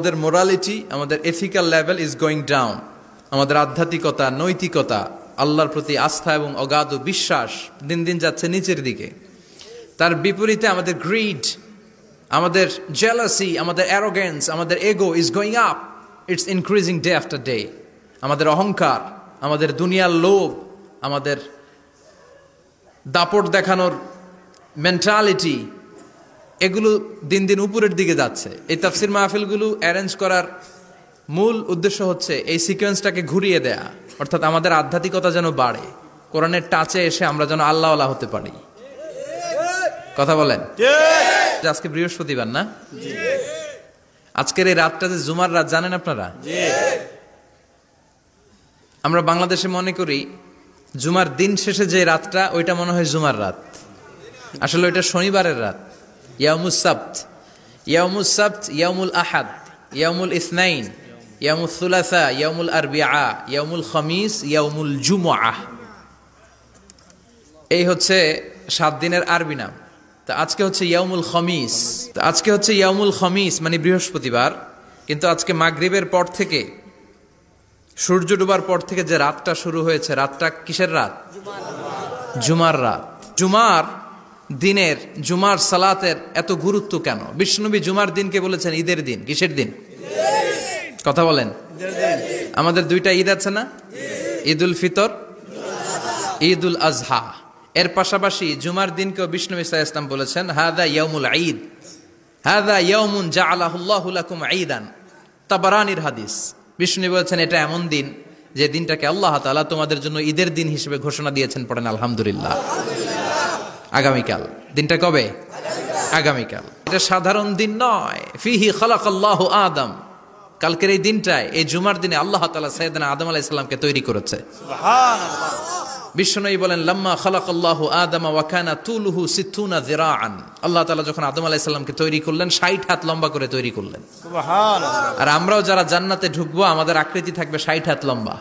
আমাদের মোরালিটি, আমাদের ethical level is going down. আমাদের আধ্যাত্মিকতা, নৈতিকতা, আল্লাহর প্রতি আস্থা এবং অগাধ বিশ্বাস দিন দিন যাচ্ছে নিচের দিকে। তার বিপরীতে আমাদের গ্রিড, আমাদের জেলাসি, আমাদের অ্যারোগেন্স, আমাদের এগো is going up, it's increasing day after day. আমাদের অহংকার, আমাদের দুনিয়ার লোভ, আমাদের দাপট দেখানোর মেন্টালিটি, এগুলো দিন দিন উপরের দিকে যাচ্ছে। এই তাফসির মাহফিলগুলো অ্যারেঞ্জ করার মূল উদ্দেশ্য হচ্ছে এই সিকোয়েন্সটাকে ঘুরিয়ে দেয়া, অর্থাৎ আমাদের আধ্যাত্মিকতা যেন বাড়ে, কোরআনের টাচে এসে আমরা যেন আল্লাহওয়ালা হতে পারি। কথা বলেন। আজকে বৃহস্পতিবার না? আজকের এই রাতটা যে জুমার রাত, জানেন আপনারা? আমরা বাংলাদেশে মনে করি জুমার দিন শেষে যে রাতটা, ওইটা মনে হয় জুমার রাত। আসলে ওইটা শনিবারের রাত। ইয়াউমুস সাবত, ইয়াউমুস সাবত, ইয়াউমুল আহাদ, ইয়াউমুল ইসনাইন, ইয়াউমুল সুলাসা, ইয়াউমুল আরবিআ, ইয়াউমুল খামিস, ইয়াউমুল জুমআহ। এই হচ্ছে 7 দিনের আরবি নাম। তা আজকে হচ্ছে ইয়াউমুল খামিস। আজকে হচ্ছে ইয়াউমুল খামিস মানে বৃহস্পতিবার। কিন্তু আজকে মাগরিবের পর থেকে, সূর্য ডুবার পর থেকে যে রাতটা শুরু হয়েছে, রাতটা কিসের রাত? জুমার রাত। জুমার দিনের, জুমার সালাতের এত গুরুত্ব কেন? বিশ্বনবী জুমার দিনকে বলেছেন ঈদের দিন। কিসের দিন? কথা বলেন। আমাদের 2টা ঈদ আছে না? ঈদুল ফিতর, ঈদুল আজহা। এর পাশাপাশি জুমার দিনকেও বিষ্ণু সাল্লাল্লাহু আলাইহি ওয়াসাল্লাম বলেছেন হাদা ইয়াউমুল ঈদ, হাদা ইয়াউমুন জাআলাহুল্লাহু লাকুম ঈদান। তাবারানির হাদিস। বিষ্ণু বলেছেন এটা এমন দিন যে দিনটাকে আল্লাহ তাআলা তোমাদের জন্য ঈদের দিন হিসেবে ঘোষণা দিয়েছেন। পড়েন আলহামদুলিল্লাহ। আগামীকাল। দিনটা কবে? আগামীকাল। এটা সাধারণ দিন নয়। ফিহি খালাকাল্লাহু আদম। কালকের এই দিনটায়, এই জুমার দিনে আল্লাহ তাআলা সাইয়েদনা আদম আলাইহিস সালামকে তৈরি করেছে। সুবহানাল্লাহ। বিশ্বনবী বলেন লাম্মা খালাকাল্লাহু আদম ওয়া কানা তুলুহু 60 যিরাআন। আল্লাহ তাআলা যখন আদম আলাইহিস সালামকে তৈরি করলেন 60 হাত লম্বা করে তৈরি করলেন। সুবহানাল্লাহ। আর আমরাও যারা জান্নাতে ঢুকবো আমাদের আকৃতি থাকবে 60 হাত লম্বা।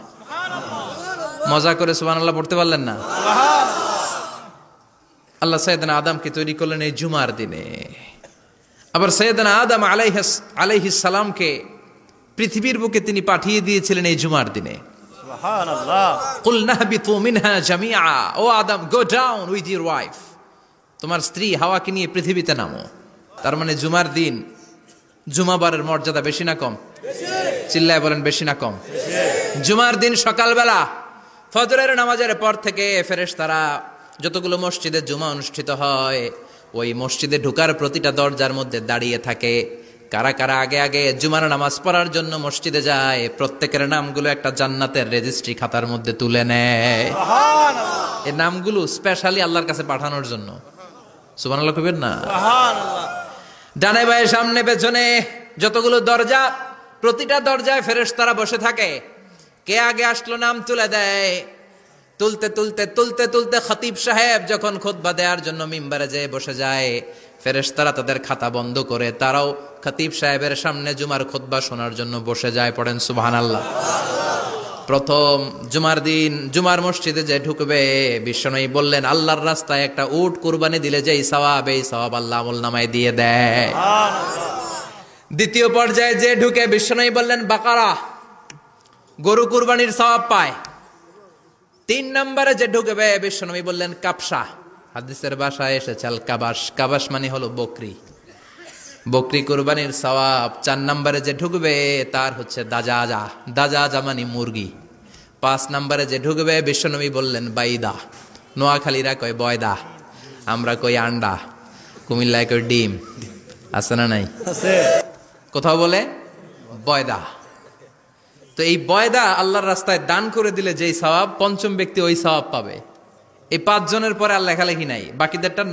মজা করে সুবহানাল্লাহ পড়তে পারলেন না? সুবহানাল্লাহ। আল্লাহ সাইয়েদনা আদমকে তৈরি করলেন এই জুমার দিনে। আবার সাইয়েদনা আদম আলাইহিস সালামকে পৃথিবীর বুকে তিনি পাঠিয়ে দিয়েছিলেন এই জুমার দিনে। সুবহানাল্লাহ। কুল নাহবিতু মিনহা জামিআ। O Adam, go down with your wife. তোমার স্ত্রী হাওয়াকে নিয়ে পৃথিবীতে নামো। তার মানে জুমার দিন, জুমাবারের মর্যাদা বেশি না কম? বেশি। চিল্লায় বলেন বেশি না কম? বেশি। জুমার দিন সকালবেলা ফজরের নামাজের পর থেকে ফেরেশতারা যতগুলো মসজিদে জুমা অনুষ্ঠিত হয়, ওই মসজিদে ঢোকার প্রতিটা দরজার মধ্যে দাঁড়িয়ে থাকে। কারা কারা আগে আগে জুমার নামাজ পড়ার জন্য মসজিদে যায়, প্রত্যেকের নামগুলো একটা জান্নাতের রেজিস্ট্রি খাতার মধ্যে তুলে নেয়। সুবহানাল্লাহ। এই নামগুলো স্পেশালি আল্লাহর কাছে পাঠানোর জন্য। সুবহানাল্লাহ কইবেন না? সুবহানাল্লাহ। ডানে বায়ে সামনে পেছনে যতগুলো দরজা, প্রতিটা দরজায় ফেরেশতারা বসে থাকে। কে আগে আসলো নাম তুলে দেয়। তুলতে তুলতে তুলতে তুলতে খতিব সাহেব যখন খুতবা দেওয়ার জন্য মিম্বারে যেয়ে বসে যায়, ফেরেশতারা তাদের খাতা বন্ধ করে তারাও খতিব সাহেবের সামনে জুমার খুতবা শোনার জন্য বসে যায়। পড়েন সুবহানাল্লাহ। প্রথম জুমার দিন জুমার মসজিদে যে ঢুকবে, বিশ্বনবী বললেন আল্লাহর রাস্তায় একটা উট কুরবানি দিলে যেই সওয়াব, এই সওয়াব আল্লাহ আমলনামায় দিয়ে দেয়। দ্বিতীয় পর্যায়ে যে ঢুকে, বিশ্বনবী বললেন বাকারা, গরু কুরবানির সওয়াব পায়। 3 নম্বরে যে ঢুকবে, বিশ্বনবী বললেন কাবসা। হাদিসের ভাষায় এসেছে আল কাবাস। কাবাস মানে হলো বকরি, বকরি কুরবানির সওয়াব। 4 নম্বরে যে ঢুকবে তার হচ্ছে দাজাজা। দাজাজা মানে মুরগি। 5 নম্বরে যে ঢুকবে, বিশ্বনবী বললেন বাইদা। নোয়াখালীরা কয় বয়দা, আমরা কই আন্ডা, কুমিল্লায় কই ডিম। আছে না নাই? আছে। কোথাও বলে বয়দা। তো এই বয়দা আল্লাহর রাস্তায় দান করে দিলে যেই সওয়াব, 5ম ব্যক্তি ওই সওয়াব পাবে। এই 5 জনের পরে আর লেখালেখি নাই, বাকিদেরটা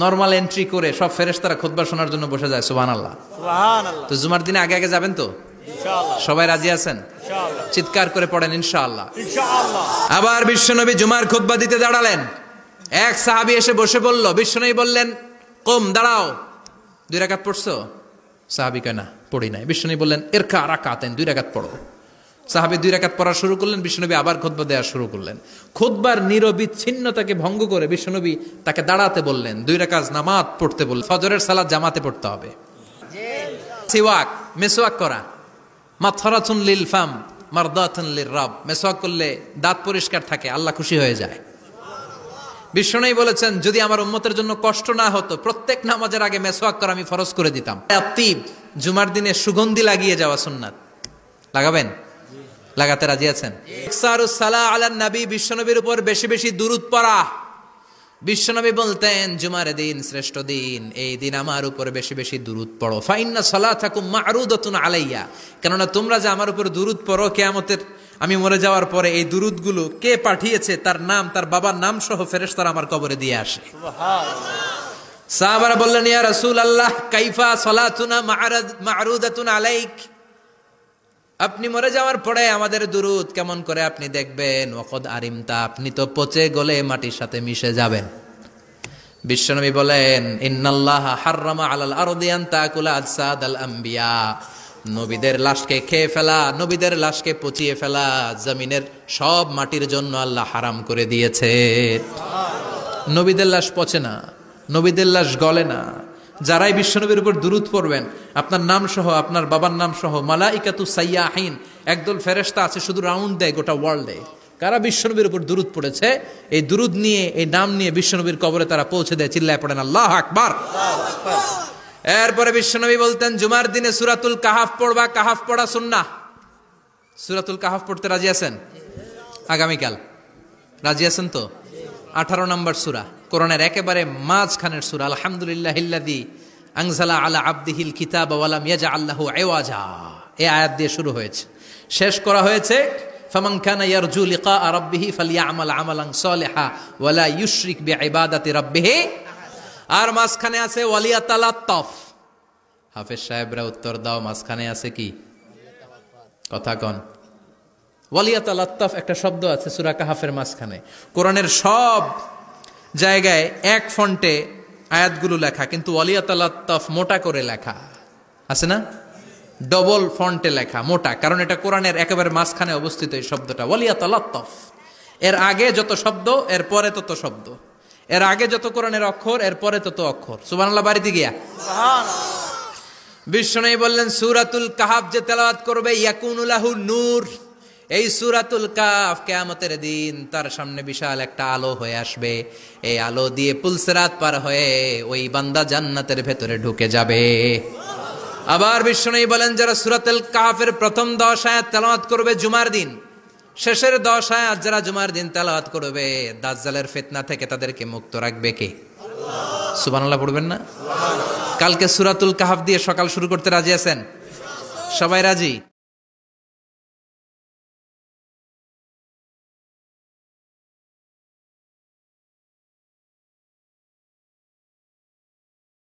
নরমাল এন্ট্রি করে সব ফেরেশতারা খুতবা শোনার জন্য বসে যায়। সুবহানাল্লাহ। সুবহানাল্লাহ। তো জুমার দিনে আগে আগে যাবেন তো? ইনশাআল্লাহ। সবাই রাজি আছেন? ইনশাআল্লাহ। চিৎকার করে পড়েন ইনশাআল্লাহ। ইনশাআল্লাহ। আবার বিশ্বনবী জুমার খুতবা দিতে দাঁড়ালেন। এক সাহাবী এসে বসে বলল, বিশ্বনবী বললেন কম, দাঁড়াও। 2 রাকাত পড়ছো? সাহাবী কয় না, পড়ি নাই। বিশ্বনবী বললেন ইরকা রাকাতান, 2 রাকাত পড়ো। সাহাবী 2 রাকাত পড়া শুরু করলেন। বিশ্বনবী আবার খুতবা দেওয়া শুরু করলেন। খুতবার নিরবিচ্ছিন্নতাকে ভঙ্গ করে বিশ্বনবী তাকে দাঁড়াতে বললেন, 2 রাকাত নামাজ পড়তে বললেন। ফজরের সালাত জামাতে পড়তে হবে। সিওয়াক মেসওয়াক করা, মাতহারাতুন লিল ফাম মারদাতুন লির রব। মেসওয়াক করলে দাঁত পরিষ্কার থাকে, আল্লাহ খুশি হয়ে যায়। বিশ্বনবী বলেছেন যদি আমার উম্মতের জন্য কষ্ট না হতো প্রত্যেক নামাজের আগে মেসওয়াক করা আমি ফরজ করে দিতাম। আতিব, জুমার দিনে সুগন্ধি লাগিয়ে যাওয়া সুন্নাত। লাগাবেন? লাগাতে রাজি আছেন? ইকসারুস সালাহ আলান নবী, বিশ্বনবীর উপর বেশি বেশি দুরূদ পড়া। বিশ্বনবী বলতেন জুমার দিন শ্রেষ্ঠ দিন, এই দিন আমার উপর বেশি বেশি দুরূদ পড়ো। ফাইন্না সালাতাকুম মা'রুদাতুন আলাইয়া, কেননা তোমরা যে আমার উপর দুরূদ পড়ো, কিয়ামতের আমি মরে যাওয়ার পরে এই দুরূদগুলো কে পাঠিয়েছে তার নাম, তার বাবার নাম সহ ফেরেশতারা আমার কবরে দিয়ে আসে। সুবহানাল্লাহ। সাহাবারা বললেন ইয়া রাসূলুল্লাহ কাইফা সালাতুনা মা'রুদাতুন আলাইক, আপনি মরে যাওয়ার পরে আমাদের দুরূদ কেমন করে আপনি দেখবেন? ওয়াকাদ আরিমতা, আপনি তো পচে গলে মাটির সাথে মিশে যাবেন। বিশ্বনবী বলেন ইন্নাল্লাহা হাররামা আলাল আরদি আন তাকুলা আজসাদাল আম্বিয়া, নবীদের লাশকে খেয়ে ফেলা, নবীদের লাশকে পচিয়ে ফেলা জমিনের সব মাটির জন্য আল্লাহ হারাম করে দিয়েছে। নবীদের লাশ পচে না, নবীদের লাশ গলে না। যারাই বিশ্বনবীর উপর দুরূদ পড়বেন, আপনার নাম সহ, আপনার বাবার নাম সহ, মালাইকাতু সাইয়াহিন, একদল ফেরেশতা আছে শুধু রাউন্ড দেয় গোটা ওয়ার্ল্ডে। কারা বিশ্বনবীর উপর দুরূদ পড়েছে, এই দুরূদ নিয়ে, এই নাম নিয়ে বিশ্বনবীর কবরে তারা পৌঁছে দেয়। চিল্লায় পড়েন আল্লাহু আকবার। এরপরে বিশ্বনবী বলতেন জুমার দিনে সূরাতুল কাহাফ পড়বা, কাহাফ পড়া সুন্নাহ। সূরাতুল কাহাফ পড়তে রাজি আছেন? আগামীকাল রাজি আছেন তো? 18 নম্বর সূরা, কোরআনের একেবারে মাঝখানের সূরা। আলহামদুলিল্লাহিল্লাযী আনজালা আলা আবদিহিল কিতাবা ওয়া লাম ইয়াজআল লাহু ইওয়াজা, এই আয়াত দিয়ে শুরু হয়েছে, শেষ করা হয়েছে ফামান কানা ইয়ারজু লিকা রাব্বিহি ফালইআমাল আমালান সালিহা ওয়া লা ইউশরিক বিইবাদাতি রাব্বিহি। আর মাঝখানে আছে ওয়ালিয়াতালাত্তাফ। হাফেজ সাহেবরা উত্তর দাও, মাঝখানে আছে কি? কথা কন। ওয়ালিয়াতালাত্তাফ একটা শব্দ আছে সূরা কাহাফের মাঝখানে। কোরআনের সব জায়গায় এক ফন্টে আয়াতগুলো লেখা, কিন্তু ওয়ালিয়াতালাত্তাফ মোটা করে লেখা আছে না? ডবল ফন্টে লেখা, মোটা, কারণ এটা কোরআনের একেবারে মাঝখানে অবস্থিত এই শব্দটা ওয়ালিয়াতালাত্তাফ। এর আগে যত শব্দ এর পরে তত শব্দ, এর আগে যত কোরআনের অক্ষর এর পরে তত অক্ষর। সুবহানাল্লাহ বাড়িতে গিয়া সুবহানাল্লাহ। বিশ্বনবী বললেন সূরাতুল কাহাফ যে তেলাওয়াত করবে ইয়াকুনু লাহু নূর, এই সূরাতুল কাহাফ কিয়ামতের দিন তার সামনে বিশাল একটা আলো হয়ে আসবে। এই আলো দিয়ে পুলসিরাত পার হয়ে ওই বান্দা জান্নাতের ভেতরে ঢুকে যাবে। আবার বিশ্বনবী বলেন যারা সূরাতুল কাহাফের প্রথম 10 আয়াত তেলাওয়াত করবে জুমার দিন, শেষের 10 আয়াত যারা জুমার দিন তেলাওয়াত করবে, দাজ্জালের ফিতনা থেকে তাদেরকে মুক্ত রাখবে কে? আল্লাহ। সুবহানাল্লাহ পড়বেন না? সুবহানাল্লাহ। কালকে সূরাতুল কাহাফ দিয়ে সকাল শুরু করতে রাজি আছেন? সবাই রাজি?